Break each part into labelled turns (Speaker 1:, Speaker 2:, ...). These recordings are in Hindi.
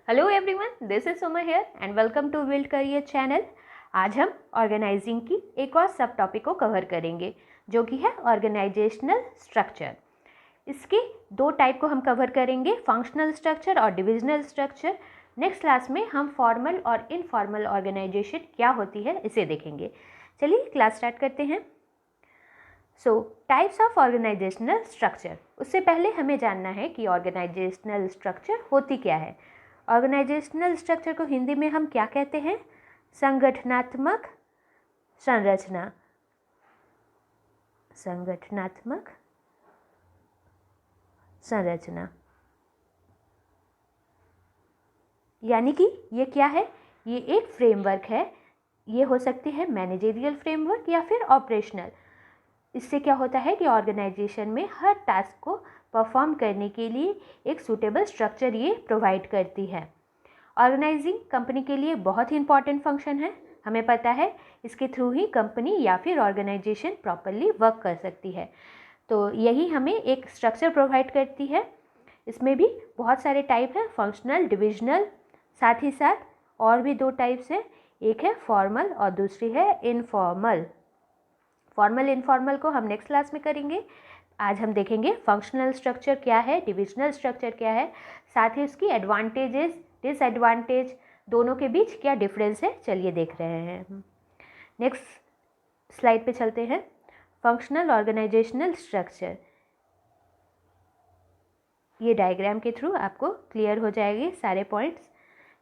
Speaker 1: Hello everyone, this is Suma here and welcome to build career channel. आज हम ऑर्गेनाइजिंग की एक और सब टॉपिक को कवर करेंगे जो कि है ऑर्गेनाइजेशनल स्ट्रक्चर। इसके दो टाइप को हम कवर करेंगे, फंक्शनल स्ट्रक्चर और डिविजनल स्ट्रक्चर। नेक्स्ट क्लास में हम फॉर्मल और इनफॉर्मल ऑर्गेनाइजेशन क्या होती है इसे देखेंगे। चलिए क्लास स्टार्ट करते हैं। So types of organisational structure. उससे पहले हमें जानना है कि ऑर्गेनाइजेशनल स्ट्रक्चर होती क्या है। ऑर्गेनाइजेशनल स्ट्रक्चर को हिंदी में हम क्या कहते हैं? संगठनात्मक संरचना। संगठनात्मक संरचना यानी कि ये क्या है? ये एक फ्रेमवर्क है। ये हो सकती है मैनेजरियल फ्रेमवर्क या फिर ऑपरेशनल। इससे क्या होता है कि ऑर्गेनाइजेशन में हर टास्क को परफॉर्म करने के लिए एक सूटेबल स्ट्रक्चर ये प्रोवाइड करती है। ऑर्गेनाइजिंग कंपनी के लिए बहुत ही इंपॉर्टेंट फंक्शन है। हमें पता है इसके थ्रू ही कंपनी या फिर ऑर्गेनाइजेशन प्रॉपरली वर्क कर सकती है। तो यही हमें एक स्ट्रक्चर प्रोवाइड करती है। इसमें भी बहुत सारे टाइप हैं, फंक्शनल, डिविजनल, साथ ही साथ और भी दो टाइप्स हैं। एक है फॉर्मल और दूसरी है इनफॉर्मल। फॉर्मल इनफॉर्मल को हम नेक्स्ट क्लास में करेंगे। आज हम देखेंगे फंक्शनल स्ट्रक्चर क्या है, डिविजनल स्ट्रक्चर क्या है, साथ ही उसकी एडवांटेजेस, डिसएडवांटेज, दोनों के बीच क्या डिफरेंस है, चलिए देख रहे हैं। नेक्स्ट स्लाइड पे चलते हैं। फंक्शनल ऑर्गेनाइजेशनल स्ट्रक्चर, ये डायग्राम के थ्रू आपको क्लियर हो जाएंगे सारे पॉइंट्स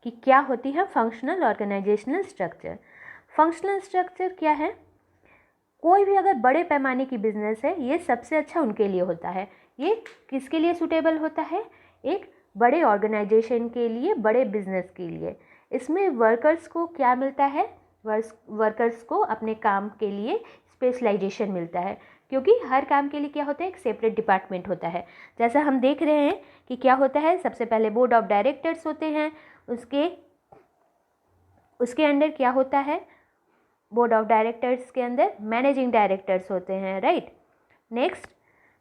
Speaker 1: कि क्या होती है functional organisational structure. Functional structure क्या है? कोई भी अगर बड़े पैमाने की बिजनेस है, ये सबसे अच्छा उनके लिए होता है। ये किसके लिए सूटेबल होता है? एक बड़े ऑर्गेनाइजेशन के लिए, बड़े बिजनेस के लिए। इसमें वर्कर्स को क्या मिलता है? वर्कर्स को अपने काम के लिए स्पेशलाइजेशन मिलता है, क्योंकि हर काम के लिए क्या होता है? एक सेपरेट डिपार्टमेंट होता है। जैसा हम देख रहे हैं कि क्या होता है, सबसे पहले बोर्ड ऑफ डायरेक्टर्स होते हैं, उसके अंडर क्या होता है? बोर्ड ऑफ डायरेक्टर्स के अंदर मैनेजिंग डायरेक्टर्स होते हैं, राइट। नेक्स्ट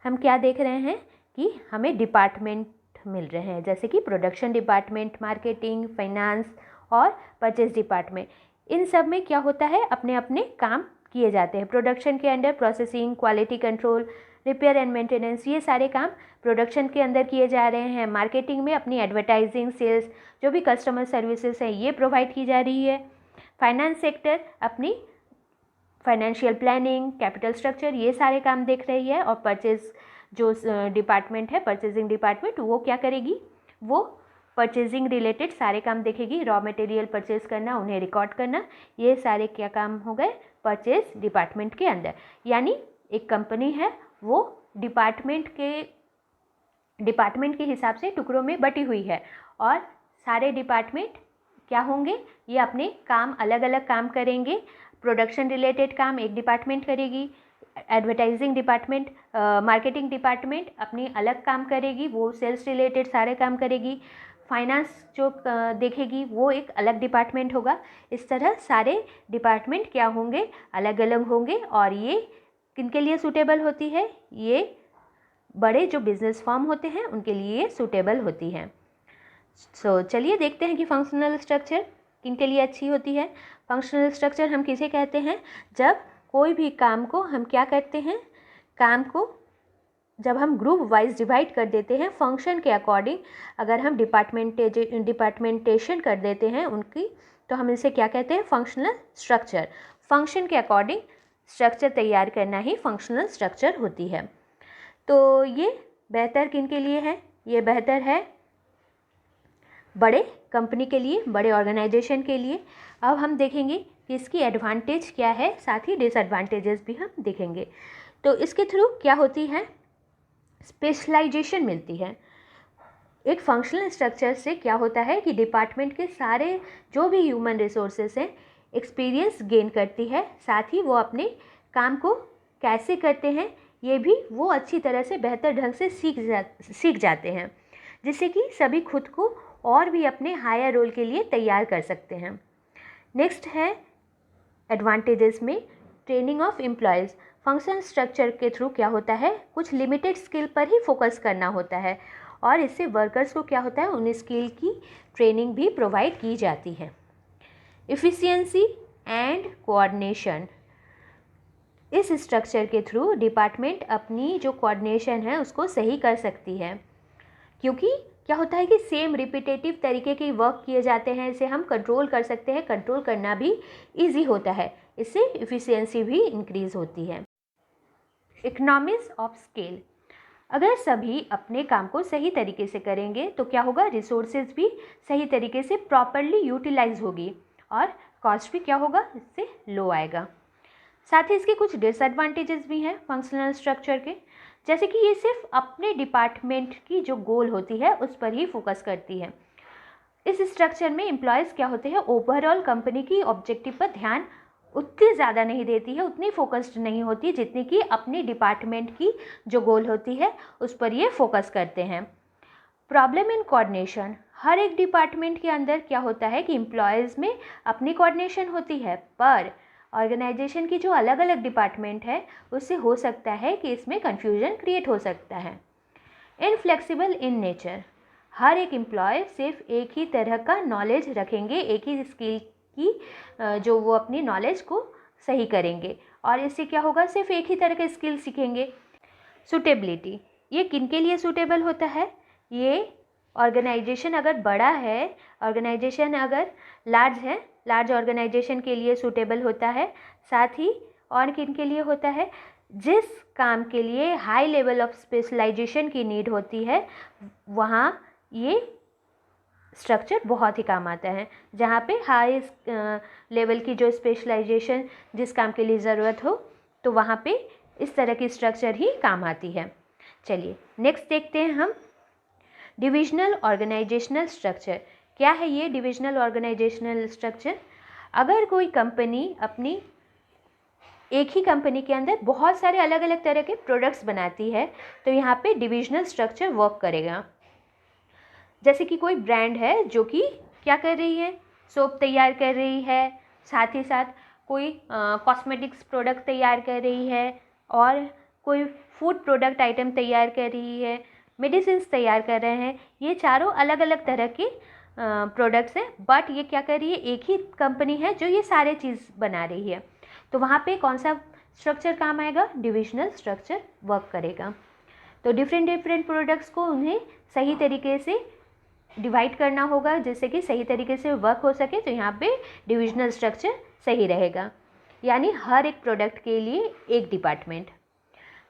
Speaker 1: हम क्या देख रहे हैं कि हमें डिपार्टमेंट मिल रहे हैं, जैसे कि प्रोडक्शन डिपार्टमेंट, मार्केटिंग, फाइनेंस और परचेज डिपार्टमेंट। इन सब में क्या होता है? अपने अपने काम किए जाते हैं। प्रोडक्शन के अंदर processing, quality control, repair and maintenance, ये सारे काम प्रोडक्शन के अंदर किए जा रहे हैं। मार्केटिंग में अपनी एडवर्टाइजिंग, सेल्स, जो भी कस्टमर सर्विसेज हैं, ये प्रोवाइड की जा रही है। फाइनेंस सेक्टर अपनी फाइनेंशियल प्लानिंग, कैपिटल स्ट्रक्चर, ये सारे काम देख रही है। और परचेज जो डिपार्टमेंट है, परचेजिंग डिपार्टमेंट, वो क्या करेगी? वो परचेजिंग रिलेटेड सारे काम देखेगी। रॉ मटेरियल परचेज करना, उन्हें रिकॉर्ड करना, ये सारे क्या काम हो गए? परचेज डिपार्टमेंट के अंदर। यानी एक कंपनी है, वो डिपार्टमेंट के हिसाब से टुकड़ों में बटी हुई है, और सारे डिपार्टमेंट क्या होंगे? ये अपने काम, अलग अलग काम करेंगे। प्रोडक्शन रिलेटेड काम एक डिपार्टमेंट करेगी, एडवर्टाइजिंग डिपार्टमेंट, मार्केटिंग डिपार्टमेंट अपनी अलग काम करेगी, वो सेल्स रिलेटेड सारे काम करेगी। फाइनेंस जो देखेगी वो एक अलग डिपार्टमेंट होगा। इस तरह सारे डिपार्टमेंट क्या होंगे? अलग अलग होंगे। और ये किनके लिए सूटेबल होती है? ये बड़े जो बिजनेस फर्म होते हैं उनके लिए सूटेबल होती हैं। सो चलिए देखते हैं कि फंक्शनल स्ट्रक्चर किनके लिए अच्छी होती है। फंक्शनल स्ट्रक्चर हम किसे कहते हैं? जब कोई भी काम को हम क्या करते हैं? काम को जब हम ग्रुप वाइज डिवाइड कर देते हैं फंक्शन के अकॉर्डिंग, अगर हम डिपार्टमेंटेशन कर देते हैं उनकी, तो हम इसे क्या कहते हैं? Functional structure. फंक्शन के अकॉर्डिंग स्ट्रक्चर तैयार करना ही फंक्शनल स्ट्रक्चर होती है। तो ये बेहतर किनके लिए है? ये बेहतर है बड़े कंपनी के लिए, बड़े ऑर्गेनाइजेशन के लिए। अब हम देखेंगे कि इसकी एडवांटेज क्या है, साथ ही डिसएडवांटेजेस भी हम देखेंगे। तो इसके थ्रू क्या होती है? स्पेशलाइजेशन मिलती है। एक फंक्शनल स्ट्रक्चर से क्या होता है कि डिपार्टमेंट के सारे जो भी ह्यूमन रिसोर्सेस हैं, एक्सपीरियंस गेन करती है, साथ ही वो अपने काम को कैसे करते हैं ये भी वो अच्छी तरह से, बेहतर ढंग से सीख जाते हैं, जिससे कि सभी खुद को और भी अपने हायर रोल के लिए तैयार कर सकते हैं। नेक्स्ट है एडवांटेजेस में training of employees. Function structure के थ्रू क्या होता है? कुछ लिमिटेड स्किल पर ही फोकस करना होता है, और इससे वर्कर्स को क्या होता है, उन स्किल की ट्रेनिंग भी प्रोवाइड की जाती है। एफिशिएंसी एंड कोऑर्डिनेशन, इस स्ट्रक्चर के थ्रू डिपार्टमेंट अपनी जो कोऑर्डिनेशन है उसको सही कर सकती है, क्योंकि क्या होता है कि सेम रिपीटेटिव तरीके के वर्क किए जाते हैं, इसे हम कंट्रोल कर सकते हैं, कंट्रोल करना भी इजी होता है, इससे एफिशिएंसी भी इंक्रीज होती है। इकोनॉमीज ऑफ स्केल, अगर सभी अपने काम को सही तरीके से करेंगे तो क्या होगा, रिसोर्सेज भी सही तरीके से प्रॉपरली यूटिलाइज होगी और कॉस्ट भी क्या होगा, इससे लो आएगा। साथ ही इसके कुछ डिसएडवांटेजेस भी हैं फंक्शनल स्ट्रक्चर के, जैसे कि ये सिर्फ अपने डिपार्टमेंट की जो गोल होती है उस पर ही फोकस करती है। इस स्ट्रक्चर में एम्प्लॉयज़ क्या होते हैं, ओवरऑल कंपनी की ऑब्जेक्टिव पर ध्यान उतनी ज़्यादा नहीं देती है, उतनी फोकस्ड नहीं होती जितनी कि अपनी डिपार्टमेंट की जो गोल होती है उस पर ये फोकस करते हैं। प्रॉब्लम इन कोऑर्डिनेशन, हर एक डिपार्टमेंट के अंदर क्या होता है कि एम्प्लॉयज़ में अपनी कोऑर्डिनेशन होती है, पर ऑर्गेनाइजेशन की जो अलग अलग डिपार्टमेंट है उससे हो सकता है कि इसमें कन्फ्यूजन क्रिएट हो सकता है। इनफ्लेक्सिबल इन नेचर, हर एक एम्प्लॉय सिर्फ एक ही तरह का नॉलेज रखेंगे, एक ही स्किल की जो वो अपनी नॉलेज को सही करेंगे, और इससे क्या होगा, सिर्फ एक ही तरह के स्किल सीखेंगे। सूटेबिलिटी, ये किन के लिए सूटेबल होता है, ये ऑर्गेनाइजेशन अगर बड़ा है, ऑर्गेनाइजेशन अगर लार्ज है, लार्ज ऑर्गेनाइजेशन के लिए सूटेबल होता है। साथ ही और किन के लिए होता है, जिस काम के लिए हाई लेवल ऑफ स्पेशलाइजेशन की नीड होती है वहाँ ये स्ट्रक्चर बहुत ही काम आता है, जहाँ पे हाई लेवल की जो स्पेशलाइजेशन जिस काम के लिए ज़रूरत हो तो वहाँ पे इस तरह की स्ट्रक्चर ही काम आती है। चलिए नेक्स्ट देखते हैं हम डिविजनल ऑर्गेनाइजेशनल स्ट्रक्चर। क्या है ये डिविजनल ऑर्गेनाइजेशनल स्ट्रक्चर? अगर कोई कंपनी अपनी एक ही कंपनी के अंदर बहुत सारे अलग अलग तरह के प्रोडक्ट्स बनाती है तो यहाँ पे डिविजनल स्ट्रक्चर वर्क करेगा। जैसे कि कोई ब्रांड है जो कि क्या कर रही है, सोप तैयार कर रही है, साथ ही साथ कोई कॉस्मेटिक्स प्रोडक्ट तैयार कर रही है, और कोई फूड प्रोडक्ट आइटम तैयार कर रही है, मेडिसिन तैयार कर रहे हैं। ये चारों अलग अलग तरह के प्रोडक्ट्स हैं, बट ये क्या कर रही है, एक ही कंपनी है जो ये सारे चीज़ बना रही है। तो वहाँ पे कौन सा स्ट्रक्चर काम आएगा, डिविजनल स्ट्रक्चर वर्क करेगा। तो डिफरेंट प्रोडक्ट्स को उन्हें सही तरीके से डिवाइड करना होगा जिससे कि सही तरीके से वर्क हो सके, तो यहाँ पे डिविजनल स्ट्रक्चर सही रहेगा, यानी हर एक प्रोडक्ट के लिए एक डिपार्टमेंट।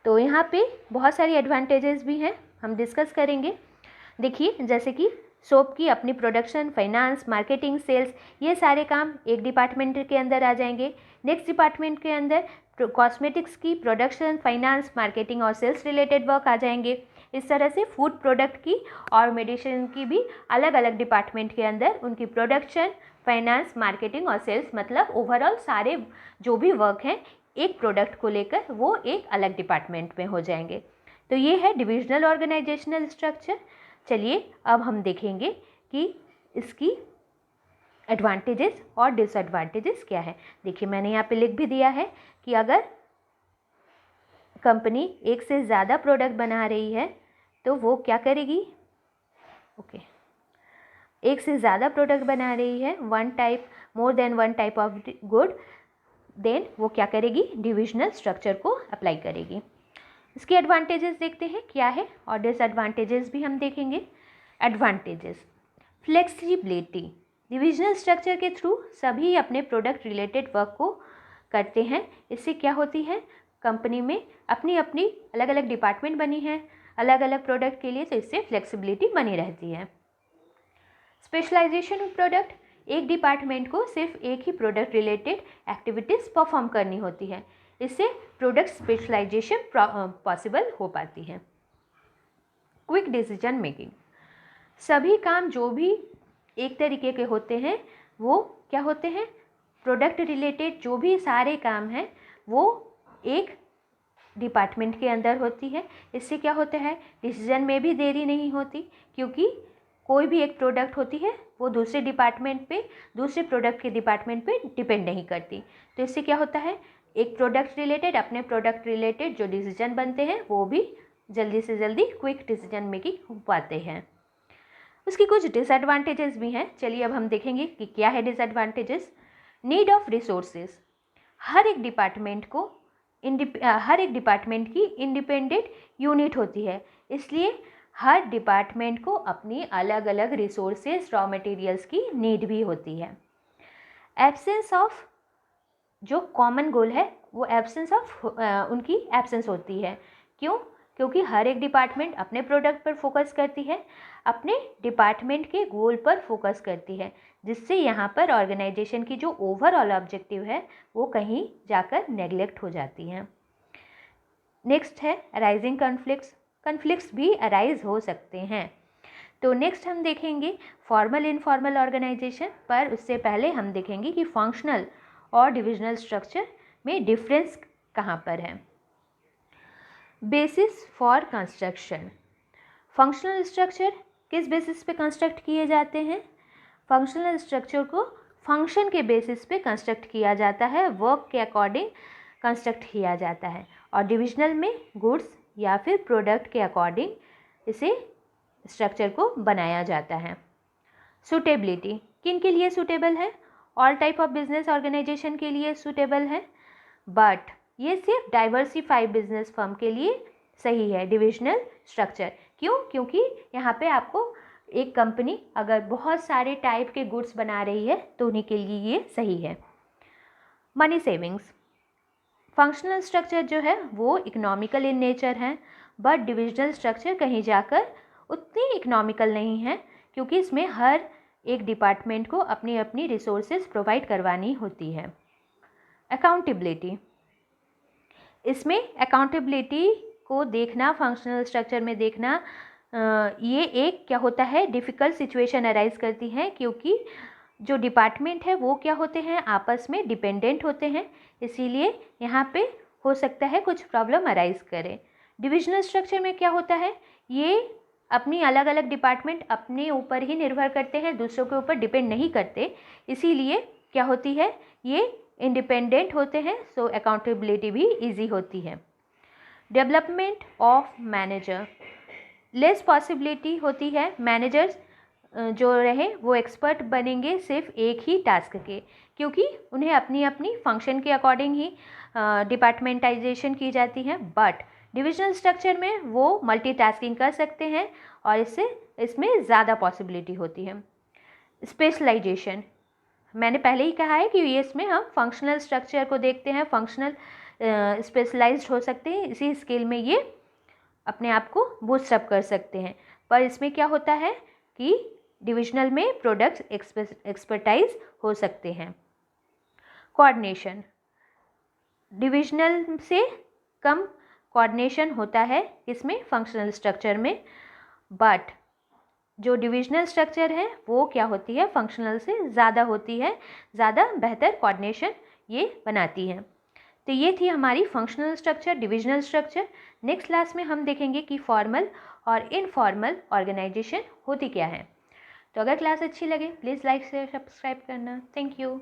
Speaker 1: तो यहाँ पे बहुत सारी एडवांटेजेस भी हैं, हम डिस्कस करेंगे। देखिए जैसे कि सोप की अपनी प्रोडक्शन, फाइनेंस, मार्केटिंग, सेल्स, ये सारे काम एक डिपार्टमेंट के अंदर आ जाएंगे। नेक्स्ट डिपार्टमेंट के अंदर कॉस्मेटिक्स की प्रोडक्शन, फाइनेंस, मार्केटिंग और सेल्स रिलेटेड वर्क आ जाएंगे। इस तरह से फूड प्रोडक्ट की और मेडिसिन की भी अलग अलग डिपार्टमेंट के अंदर उनकी प्रोडक्शन, फाइनेंस, मार्केटिंग और सेल्स, मतलब ओवरऑल सारे जो भी वर्क हैं एक प्रोडक्ट को लेकर वो एक अलग डिपार्टमेंट में हो जाएंगे। तो ये है डिविजनल ऑर्गेनाइजेशनल स्ट्रक्चर। चलिए अब हम देखेंगे कि इसकी एडवांटेजेस और डिसएडवांटेजेस क्या है। देखिए मैंने यहाँ पे लिख भी दिया है कि अगर कंपनी एक से ज़्यादा प्रोडक्ट बना रही है तो वो क्या करेगी, एक से ज़्यादा प्रोडक्ट बना रही है, more than one type of good, then वो क्या करेगी, डिविजनल स्ट्रक्चर को अप्लाई करेगी। इसके एडवांटेजेस देखते हैं क्या है, और डिसएडवांटेजेस भी हम देखेंगे। एडवांटेजेस, फ्लेक्सिबिलिटी, डिविजनल स्ट्रक्चर के थ्रू सभी अपने प्रोडक्ट रिलेटेड वर्क को करते हैं। इससे क्या होती है, कंपनी में अपनी अपनी अलग अलग डिपार्टमेंट बनी है अलग अलग प्रोडक्ट के लिए, तो इससे फ्लेक्सिबिलिटी बनी रहती है। स्पेशलाइजेशन ऑफ प्रोडक्ट, एक डिपार्टमेंट को सिर्फ एक ही प्रोडक्ट रिलेटेड एक्टिविटीज़ परफॉर्म करनी होती है, इससे प्रोडक्ट स्पेशलाइजेशन पॉसिबल हो पाती है। क्विक डिसीजन मेकिंग, सभी काम जो भी एक तरीके के होते हैं वो क्या होते हैं, प्रोडक्ट रिलेटेड जो भी सारे काम हैं वो एक डिपार्टमेंट के अंदर होती है। इससे क्या होता है, डिसीजन में भी देरी नहीं होती, क्योंकि कोई भी एक प्रोडक्ट होती है वो दूसरे डिपार्टमेंट पे, दूसरे प्रोडक्ट के डिपार्टमेंट पे डिपेंड नहीं करती। तो इससे क्या होता है, एक प्रोडक्ट रिलेटेड, अपने प्रोडक्ट रिलेटेड जो डिसीजन बनते हैं वो भी जल्दी से जल्दी क्विक डिसीजन मेकिंग हो पाते हैं। उसकी कुछ डिसएडवांटेजेस भी हैं। चलिए अब हम देखेंगे कि क्या है डिसएडवांटेजेस। नीड ऑफ रिसोर्सेज, हर एक डिपार्टमेंट की इंडिपेंडेंट यूनिट होती है, इसलिए हर डिपार्टमेंट को अपनी अलग अलग रिसोर्सेज, रॉ मटेरियल्स की नीड भी होती है। एब्सेंस ऑफ जो कॉमन गोल है वो उनकी एब्सेंस होती है। क्यों? क्योंकि हर एक डिपार्टमेंट अपने प्रोडक्ट पर फोकस करती है, अपने डिपार्टमेंट के गोल पर फोकस करती है, जिससे यहाँ पर ऑर्गेनाइजेशन की जो ओवरऑल ऑब्जेक्टिव है वो कहीं जाकर नेग्लेक्ट हो जाती हैं। नेक्स्ट है अराइजिंग कन्फ्लिक्ट्स भी अराइज हो सकते हैं। तो नेक्स्ट हम देखेंगे फॉर्मल इनफॉर्मल ऑर्गेनाइजेशन, पर उससे पहले हम देखेंगे कि फंक्शनल और डिविजनल स्ट्रक्चर में डिफरेंस कहाँ पर है। Basis for construction, functional structure किस बेसिस पे कंस्ट्रक्ट किए जाते हैं? फंक्शनल स्ट्रक्चर को फंक्शन के बेसिस पे कंस्ट्रक्ट किया जाता है, वर्क के अकॉर्डिंग कंस्ट्रक्ट किया जाता है, और डिविजनल में गुड्स या फिर प्रोडक्ट के अकॉर्डिंग इसे स्ट्रक्चर को बनाया जाता है। सूटेबिलिटी किन के लिए सूटेबल है? All type of business organisation के लिए सूटेबल है, बट ये सिर्फ डाइवर्सिफाइड बिजनेस फर्म के लिए सही है डिविजनल स्ट्रक्चर। क्यों? क्योंकि यहाँ पे आपको एक कंपनी अगर बहुत सारे टाइप के गुड्स बना रही है तो उन्हीं के लिए ये सही है। मनी सेविंग्स, फंक्शनल स्ट्रक्चर जो है वो इकोनॉमिकल इन नेचर है, बट डिविजनल स्ट्रक्चर कहीं जाकर उतनी इकोनॉमिकल नहीं है, क्योंकि इसमें हर एक डिपार्टमेंट को अपनी अपनी रिसोर्सेज प्रोवाइड करवानी होती है। अकाउंटेबिलिटी, इसमें अकाउंटेबिलिटी को देखना, फंक्शनल स्ट्रक्चर में देखना, ये एक क्या होता है डिफ़िकल्ट सिचुएशन अराइज करती है, क्योंकि जो डिपार्टमेंट है वो क्या होते हैं आपस में डिपेंडेंट होते हैं, इसीलिए यहाँ पे हो सकता है कुछ प्रॉब्लम अराइज करे। डिविजनल स्ट्रक्चर में क्या होता है, ये अपनी अलग अलग डिपार्टमेंट अपने ऊपर ही निर्भर करते हैं, दूसरों के ऊपर डिपेंड नहीं करते, इसीलिए क्या होती है ये इंडिपेंडेंट होते हैं, सो अकाउंटेबिलिटी भी इजी होती है। Development of manager, less possibility होती है मैनेजर्स जो रहे वो एक्सपर्ट बनेंगे सिर्फ एक ही टास्क के, क्योंकि उन्हें अपनी अपनी फंक्शन के अकॉर्डिंग ही डिपार्टमेंटाइजेशन की जाती है, बट डिविजनल स्ट्रक्चर में वो मल्टीटास्किंग कर सकते हैं और इसमें ज़्यादा पॉसिबिलिटी होती है। स्पेशलाइजेशन, मैंने पहले ही कहा है कि ये इसमें हम फंक्शनल स्ट्रक्चर को देखते हैं, फंक्शनल स्पेशलाइज्ड हो सकते हैं, इसी स्किल में ये अपने आप को बूस्टअप कर सकते हैं, पर इसमें क्या होता है कि डिविजनल में प्रोडक्ट्स एक्सपर्टाइज हो सकते हैं। कोऑर्डिनेशन, डिविजनल से कम कोऑर्डिनेशन होता है इसमें फंक्शनल स्ट्रक्चर में, बट जो डिविजनल स्ट्रक्चर है वो क्या होती है फंक्शनल से ज़्यादा होती है, ज़्यादा बेहतर कोऑर्डिनेशन ये बनाती है। तो ये थी हमारी functional structure, divisional structure. Next class में हम देखेंगे कि फॉर्मल और इनफॉर्मल ऑर्गेनाइजेशन होती क्या है। तो अगर क्लास अच्छी लगे प्लीज़ लाइक शेयर सब्सक्राइब करना। Thank you.